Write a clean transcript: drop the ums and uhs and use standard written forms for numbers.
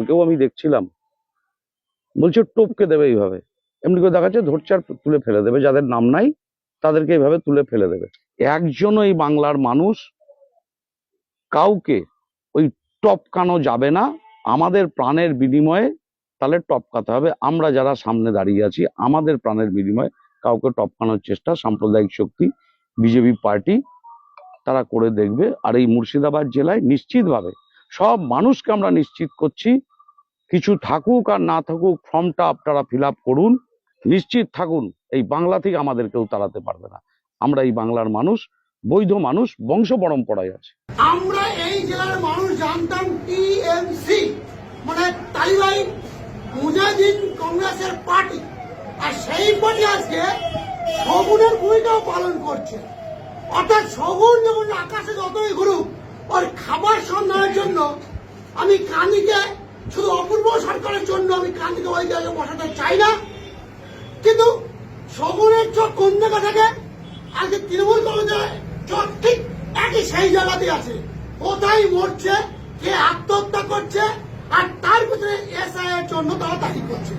কালকেও আমি দেখছিলাম, বলছে টপকে দেবে এইভাবে, এমনি করে দেখাচ্ছে, ধরছে আর তুলে ফেলে দেবে, যাদের নাম নাই তাদেরকে এইভাবে তুলে ফেলে দেবে। একজনও এই বাংলার মানুষ কাউকে ওই টপকানো যাবে না। আমাদের প্রাণের বিনিময়ে তাহলে টপকাতে হবে। আমরা যারা সামনে দাঁড়িয়ে আছি, আমাদের প্রাণের বিনিময়ে কাউকে টপকানোর চেষ্টা সাম্প্রদায়িক শক্তি বিজেপি পার্টি তারা করে দেখবে। আর এই মুর্শিদাবাদ জেলায় নিশ্চিতভাবে সব মানুষকে আমরা নিশ্চিত করছি, কিছু থাকুক আর না থাকুক, ফর্মটা আপনারা ফিল আপ করুন, নিশ্চিত থাকুন এই বাংলা থেকে আমাদের কেউ তাড়াতে পারবে না। আমরা এই বাংলার মানুষ, বৈধ মানুষ, বংশ পরম্পরায় আছে। আমরা এই জেলার মানুষ জানতাম টিএমসি মানে তালিবান মুজাহিদিন কংগ্রেসের পার্টি, আর সেই পার্টি আজকে শগুনের ভূমিকাও পালন করছে। অর্থাৎ শগুন যখন আকাশে যতই ঘুরুক, ওর খাবার সন্ধানের জন্য আমি কান্দিকে, শুধু অপূর্ব সরকারের জন্য আমি কান্দিকে ওই জায়গায় বসাতে চাই না, কিন্তু শগুনের চোখ কোন জায়গা থেকে আজকে তৃণমূল কংগ্রেসের চোখ ঠিক একই সেই জায়গাতে আছে। কোথায় মরছে, কে আত্মহত্যা করছে, আর তার ভিতরে এসআই এর জন্য তারা দাবি করছে।